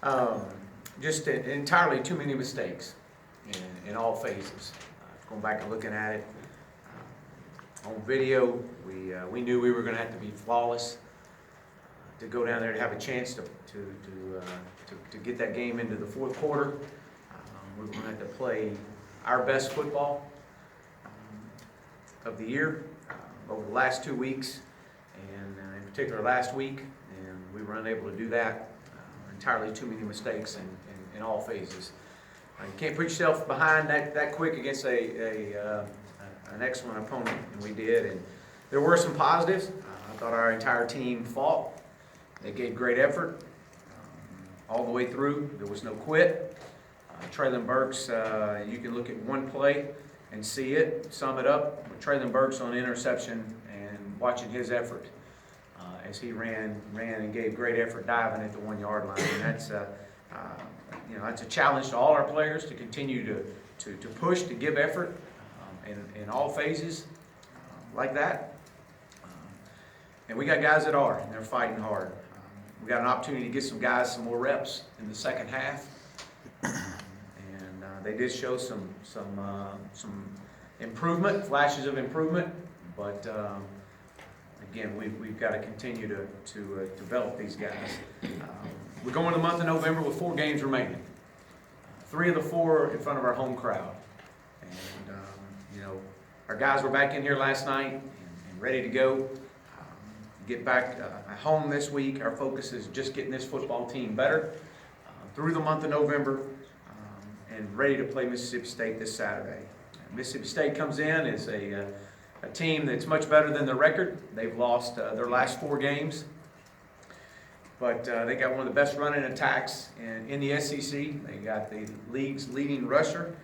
Um, just entirely too many mistakes in all phases. Going back and looking at it on video, we knew we were going to have to be flawless to go down there to have a chance to get that game into the fourth quarter. We're going to have to play our best football of the year over the last 2 weeks, and in particular last week, and we were unable to do that. Entirely too many mistakes in all phases. You can't put yourself behind that quick against an excellent opponent, and we did. And there were some positives. I thought our entire team fought. They gave great effort all the way through. There was no quit. Traylon Burks, you can look at one play and see it, sum it up with Traylon Burks on interception and watching his effort as he ran and gave great effort diving at the 1 yard line. And that's that's a challenge to all our players to continue to push, to give effort in all phases like that. And we got guys that are, and they're fighting hard. We got an opportunity to get some guys some more reps in the second half. They did show some improvement, flashes of improvement, but again, we've got to continue to develop these guys. We're going to the month of November with 4 games remaining. 3 of the 4 in front of our home crowd, and our guys were back in here last night and ready to go. Get back home this week. Our focus is just getting this football team better through the month of November. And ready to play Mississippi State this Saturday. Mississippi State comes in as a team that's much better than their record. They've lost their last 4 games, but they got one of the best running attacks in the SEC. They got the league's leading rusher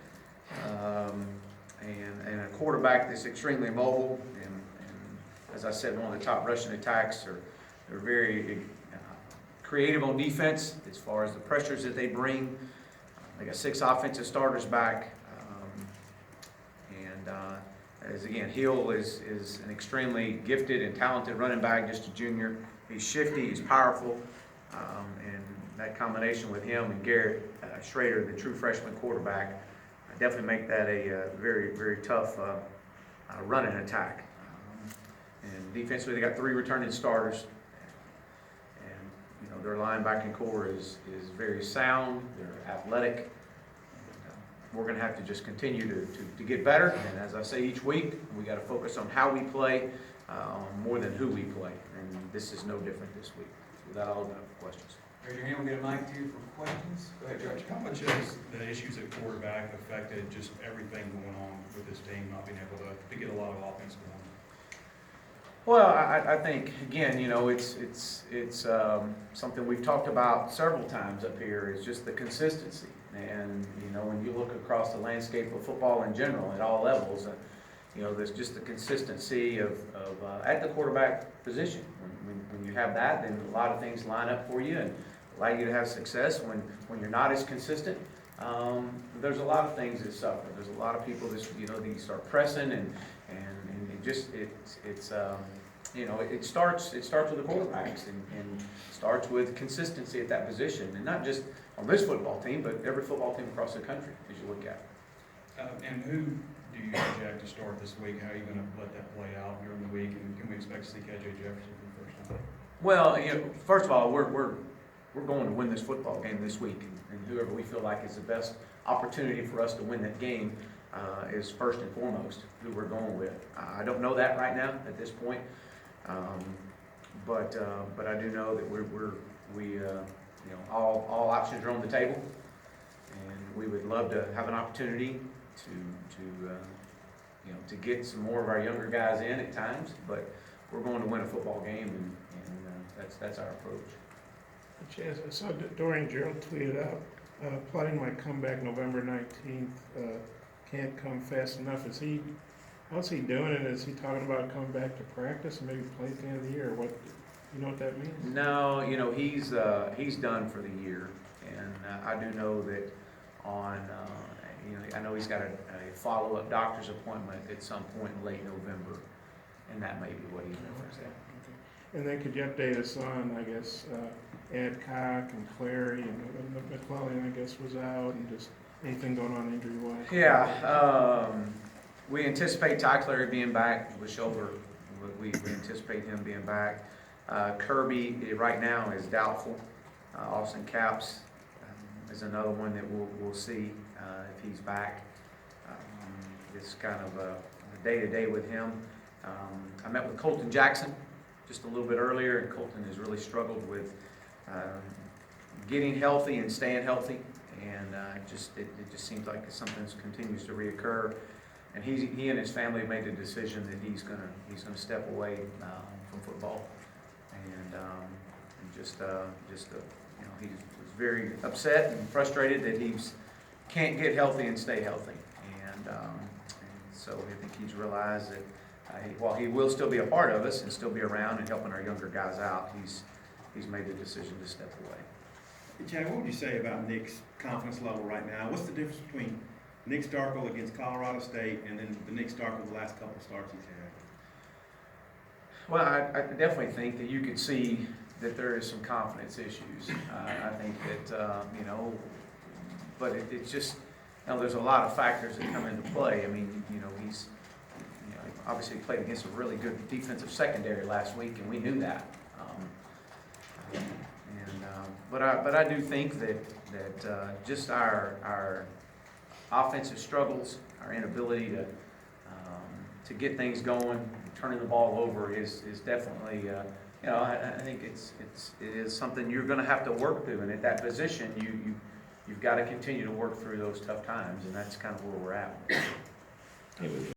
and a quarterback that's extremely mobile. And as I said, one of the top rushing attacks. They're very creative on defense as far as the pressures that they bring. They got 6 offensive starters back, as again, Hill is an extremely gifted and talented running back, just a junior. He's shifty, he's powerful, and that combination with him and Garrett Schrader, the true freshman quarterback, definitely make that a very, very tough running attack. And defensively, they got 3 returning starters, and their linebacking core is very sound. They're athletic. We're going to have to just continue to get better. And as I say each week, we got to focus on how we play more than who we play. And this is no different this week. With that, I'll open up for questions. Raise your hand. We'll get a mic to you for questions. Go ahead, Judge. How much has the issues at quarterback affected just everything going on with this team not being able to get a lot of offense going? Well, I think, again, it's something we've talked about several times up here, is just the consistency. And, when you look across the landscape of football in general at all levels, there's just the consistency of at the quarterback position. When you have that, then a lot of things line up for you and allow you to have success. When you're not as consistent, there's a lot of things that suffer. There's a lot of people that, you start pressing and it just, it starts with the quarterbacks and starts with consistency at that position, and not just on this football team, but every football team across the country as you look at it. And who do you project to start this week? How are you going to let that play out during the week? And can we expect to see KJ Jefferson for the first time? Well, first of all, we're going to win this football game this week, and whoever we feel like is the best opportunity for us to win that game is first and foremost who we're going with. I don't know that right now at this point, but I do know that we all options are on the table, and we would love to have an opportunity to get some more of our younger guys in at times, but we're going to win a football game, and that's our approach. Chaz, I saw Dorian Gerald tweeted out, plotting my comeback November 19th, can't come fast enough. How's he doing it? Is he talking about coming back to practice and maybe play at the end of the year? What, you know what that means? No, he's done for the year, and I do know that I know he's got a follow-up doctor's appointment at some point in late November, and that may be what he's referencing. And then could you update us on, I guess, Adcock and Clary, and McClellan, I guess, was out, and just anything going on injury-wise? Yeah, we anticipate Ty Clary being back with shoulder. We anticipate him being back. Kirby, right now, is doubtful. Austin Capps is another one that we'll see if he's back. It's kind of a day-to-day with him. I met with Colton Jackson just a little bit earlier, and Colton has really struggled with getting healthy and staying healthy, and it just seems like something continues to reoccur. And he and his family made the decision that he's gonna step away from football, and just you know, he was very upset and frustrated that he's can't get healthy and stay healthy, and so I think he's realized that while he will still be a part of us and still be around and helping our younger guys out, he's made the decision to step away. Chad, what would you say about Nick's confidence level right now? What's the difference between Nick Starkel against Colorado State and then the Nick Starkel the last couple of starts he's had? Well, I definitely think that you could see that there is some confidence issues. I think that, you know, but it's just, you know, there's a lot of factors that come into play. I mean, you know, he's, you know, obviously played against a really good defensive secondary last week, and we knew that. But I do think that just our offensive struggles, our inability to get things going, turning the ball over is definitely, you know, I think it is something you're going to have to work through, and at that position, you've got to continue to work through those tough times, and that's kind of where we're at.